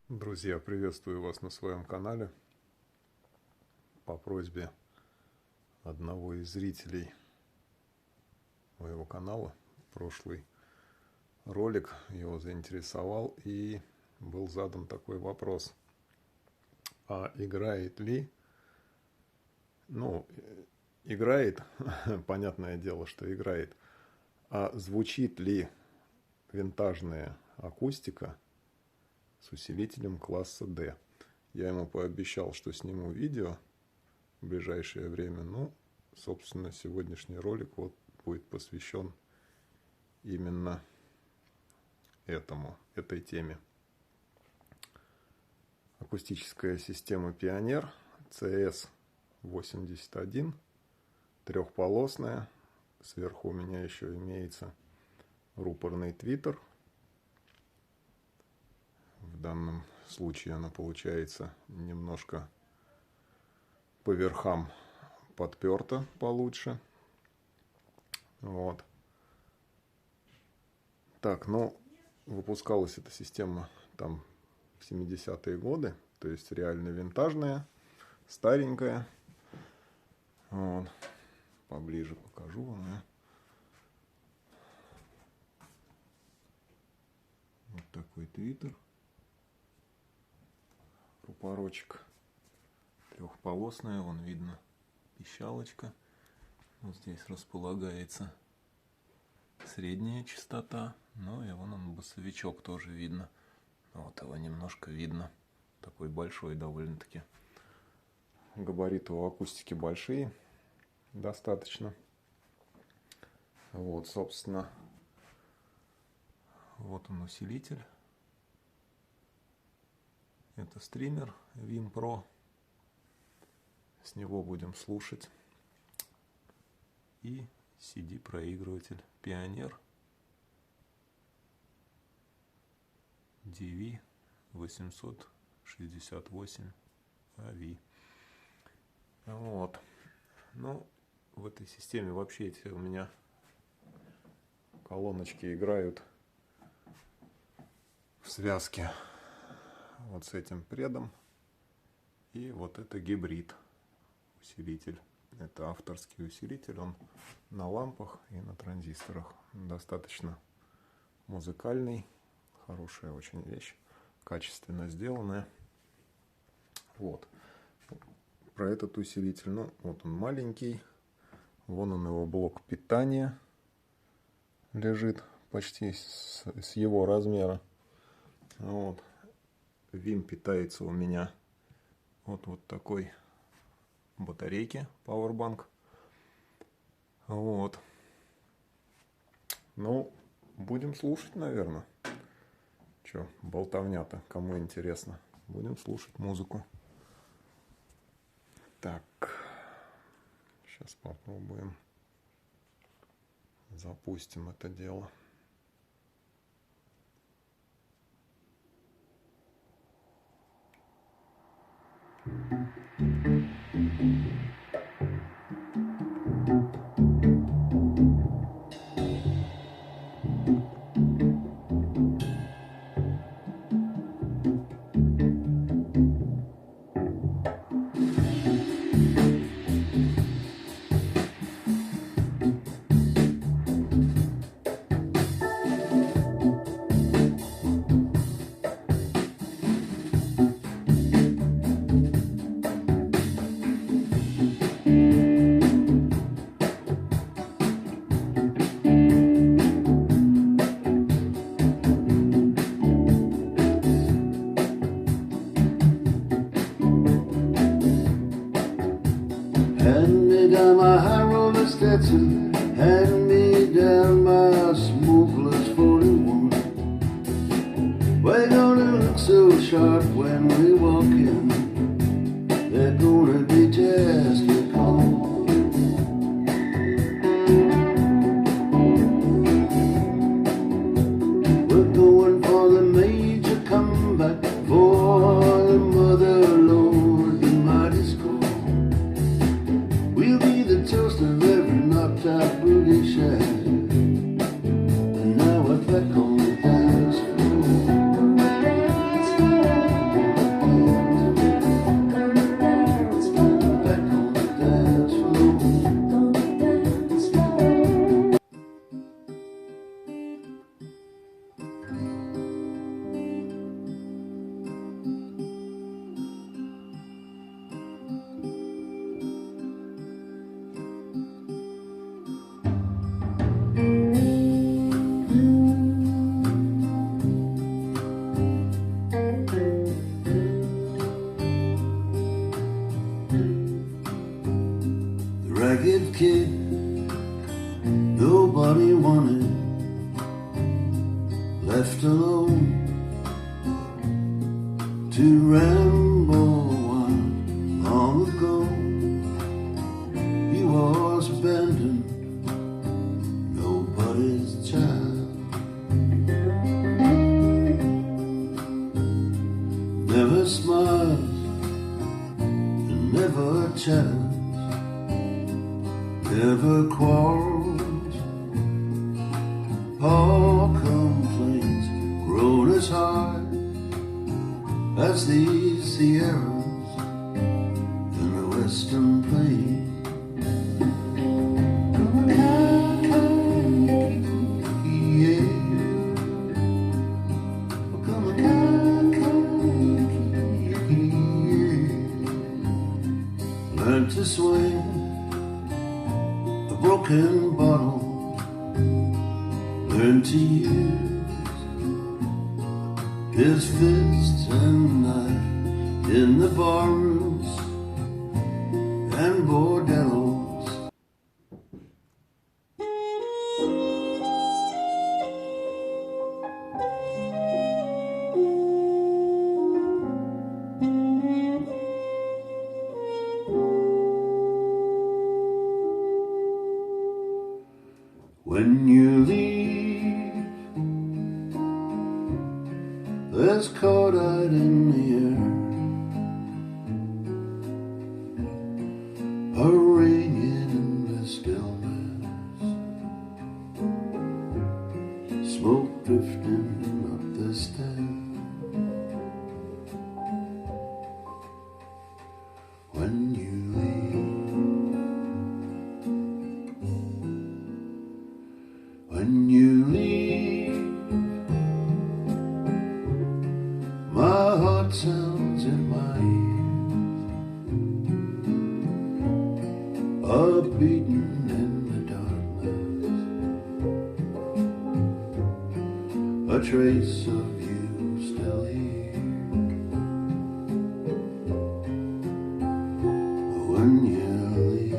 Друзья, приветствую вас на своем канале. По просьбе одного из зрителей моего канала, прошлый ролик его заинтересовал, и был задан такой вопрос: а играет ли, играет, понятное дело, что играет, а звучит ли винтажная акустика с усилителем класса D. Я ему пообещал, что сниму видео в ближайшее время. Собственно, сегодняшний ролик будет посвящен именно этой теме. Акустическая система Pioneer CS81, трехполосная. Сверху у меня еще имеется рупорный твиттер. В данном случае она получается немножко по верхам подперта получше. Так, выпускалась эта система там в 70-е годы, то есть реально винтажная, старенькая. Поближе покажу вам. Вот такой твиттер. Рупорочек трехполосная, вон видно пищалочка. Вот здесь располагается средняя частота, и вон он басовичок тоже видно. Вот его немножко видно, такой большой довольно-таки. Габариты у акустики большие, достаточно. Собственно, вот он усилитель. Это стример Vim Pro. С него будем слушать. И CD-проигрыватель Pioneer DV868AV. В этой системе вообще эти у меня колоночки играют в связке вот с этим предом. И вот это гибрид усилитель. Это авторский усилитель. Он на лампах и на транзисторах. Достаточно музыкальный. Хорошая очень вещь. Качественно сделанная. Про этот усилитель. Вот он маленький. Вон он, его блок питания лежит почти с его размера. Vim питается у меня вот такой батарейки Powerbank. Будем слушать, наверное. Болтовня-то, кому интересно. Будем слушать музыку. Так, сейчас попробуем. Запустим это дело. Hand me down my high roller Stetson, hand me down my smokeless 41. We're gonna look so sharp when we walk in, they're gonna be just a call. We're going for the major comeback, for the mother lord, the mighty score. We'll be the toast of every knocked-out boogie shack. And now we're back on the dance floor. kid nobody wanted, left alone to ramble wild. Long ago he was abandoned, nobody's child. Never smiles and never chatters, never quarrels, all complaints, grown as high as the Sierras in the Western Plains. Learned to swing a broken bottle, learned to use his fists and knife in the barrooms and bordellos. When you leave, there's cordite in the air, a ringing in the stillness, smoke drifting up the stairs. When you leave, when you leave, my heart sounds in my ears, a beating in the darkness, a trace of you still here. When you leave,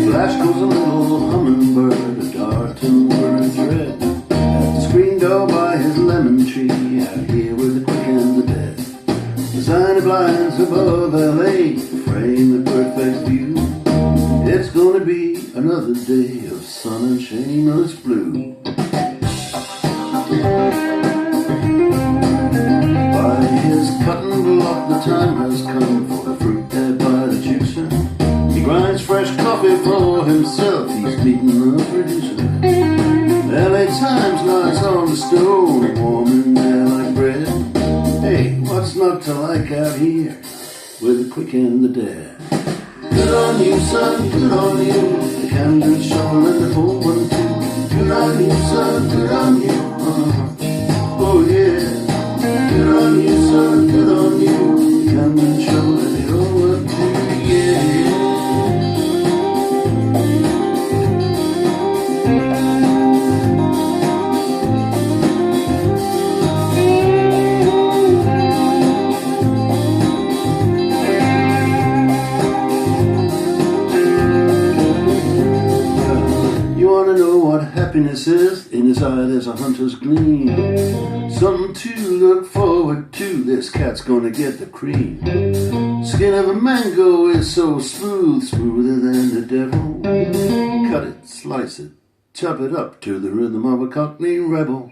flash goes a little hummingbird, a darting word of dread, at the screen door by his lemon tree, out here with the quick and the dead. Designer blinds above LA frame the perfect view. It's gonna be another day of sun and shameless blue. By his cutting block the time has come for the fruit there by the juicer. He grinds fresh coffee for himself, he's meeting the producer. LA Times lies on the stone, warm in there like bread. Hey, what's not to like out here with the quick and the dead? Good on you, son, good on you. The Camden Shovel and the 412. Good on you, son, good on you. Oh yeah. Good on you, son, good on you. The Camden Shovel and the 412. Yeah. Happiness is, in his eye there's a hunter's gleam. Something to look forward to, this cat's gonna get the cream. Skin of a mango is so smooth, smoother than the devil. Cut it, slice it, chop it up to the rhythm of a Cockney rebel.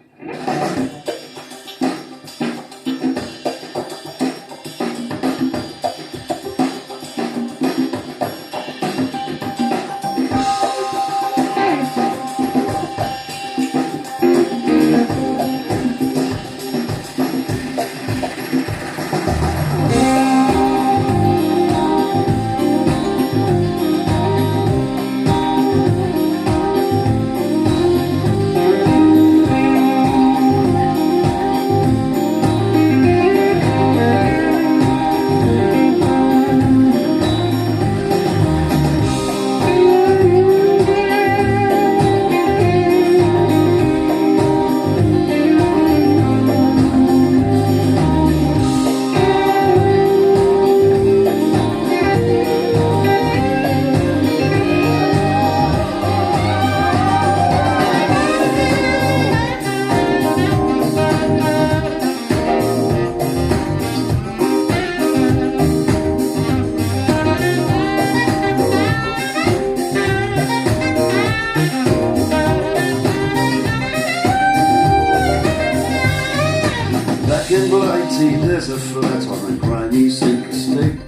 in Blighty, there's a flat on a grimy sink estate.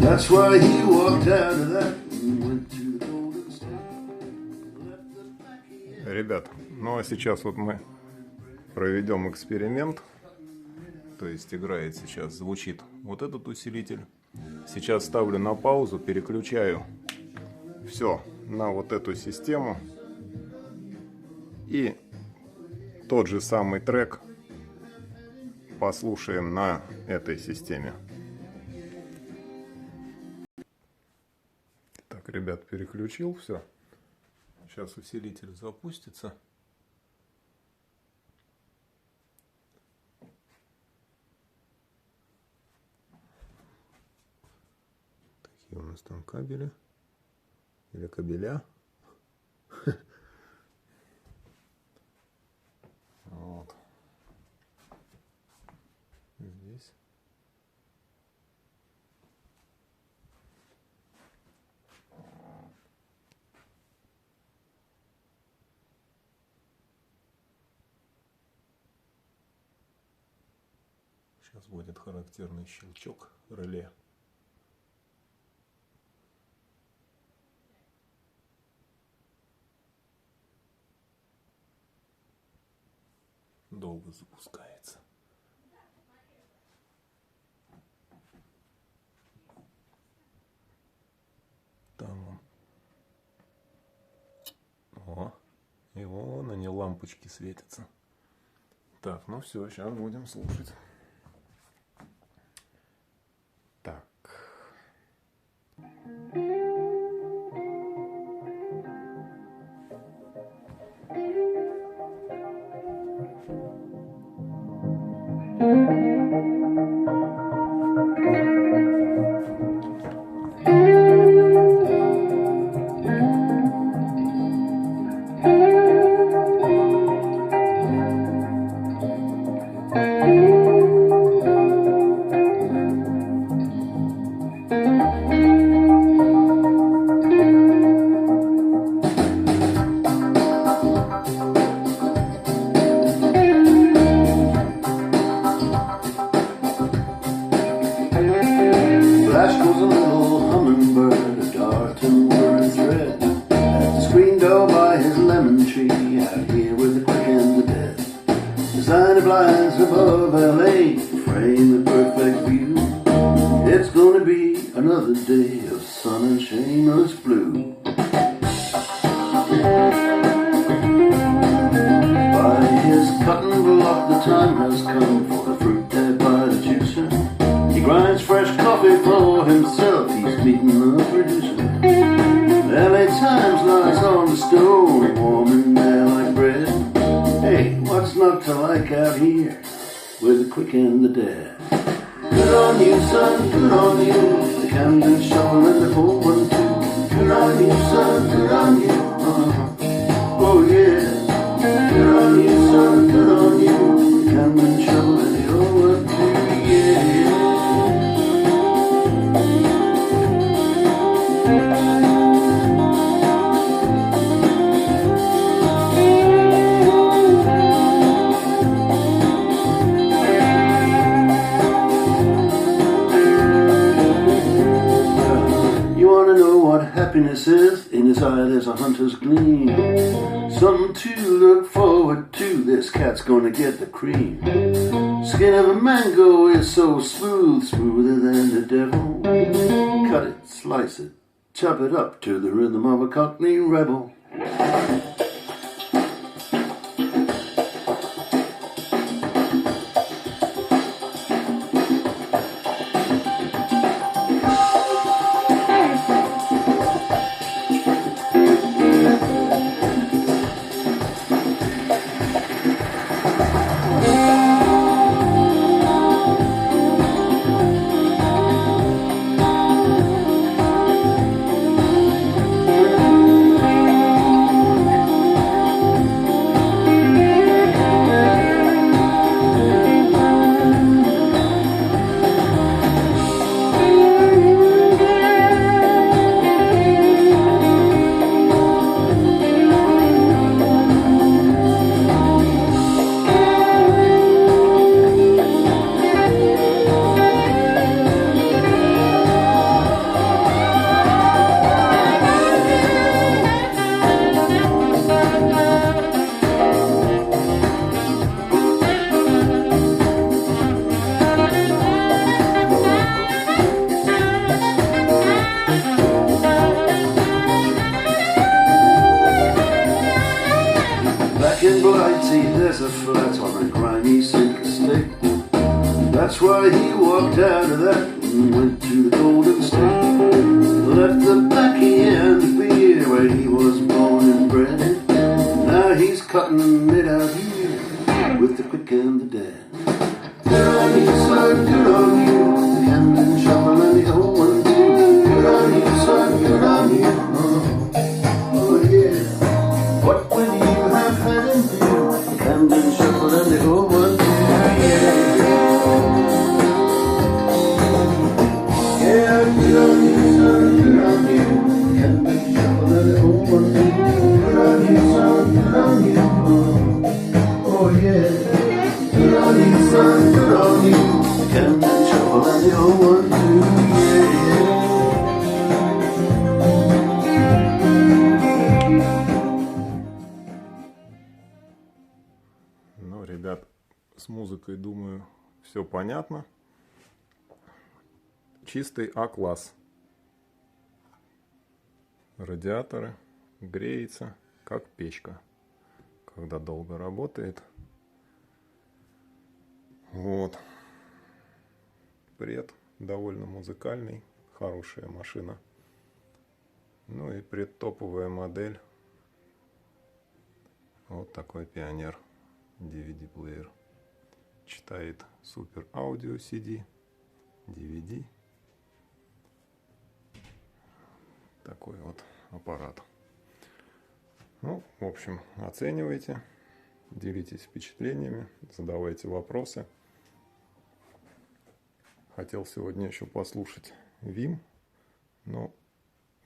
That's why he walked out of that and went to the Golden State. Ребят, ну а сейчас вот мы проведем эксперимент. То есть играет сейчас, звучит вот этот усилитель. Сейчас ставлю на паузу, переключаю все на вот эту систему. И тот же самый трек послушаем на этой системе. Так, ребят, переключил все. Сейчас усилитель запустится. Такие у нас там кабели. Или кабеля. Вот. Здесь. Сейчас будет характерный щелчок реле. Долго запускается. Там он. О, и вон они, лампочки светятся. Так, ну все, сейчас будем слушать. Так. Flash goes a little hummingbird, a dart and whirring thread. At the screen door by his lemon tree, out here with the quick and the dead. Designer blinds above LA, frame the perfect view. It's gonna be another day of sun and shameless blue. By his cutting block, the time has come for the fruit dead by the juicer. He grinds fresh coffee for himself, he's meeting the producer. LA Times lies on the stone, warm in there like bread. Hey, what's not to like out here with the quick and the dead? Good on you, son, good on you. The Camden shovel and the 412. Good on you, son, good on you. Oh yeah. Good on you, son, good on you. The Camden shovel and the 412. Yeah. Happiness is, in his eye there's a hunter's gleam. Something to look forward to, this cat's gonna get the cream. Skin of a mango is so smooth, smoother than the devil. Cut it, slice it, chop it up to the rhythm of a Cockney rebel. on a grimy sinker stick. That's why he walked out of that and went to the Golden State. Left the blackie and the beer where he was born and bred. Now he's cutting it out here with the quick and the dead. Good on you, son, good on you. The Camden shovel and the old one too. Good on you, son, good on you. Oh yeah. What would you have had him do? The Camden shovel and the old one too. Yeah. Yeah, good on you, son, good on you. The Camden shovel and the old one too. Good on you, son, good on you. Oh yeah. Good on you, son, good on you. Camden shovel and the old one too, yeah. Ну, ребят, с музыкой, думаю, все понятно. Чистый А-класс. Радиаторы, греется, как печка, когда долго работает. Вот. Пред довольно музыкальный, хорошая машина. Ну и предтоповая модель. Вот такой пионер DVD-плеер. Читает супер аудио CD, DVD. Такой вот аппарат. Ну, в общем, оценивайте, делитесь впечатлениями, задавайте вопросы. Хотел сегодня еще послушать Вим, но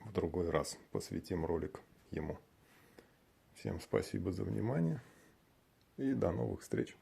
в другой раз посвятим ролик ему. Всем спасибо за внимание и до новых встреч.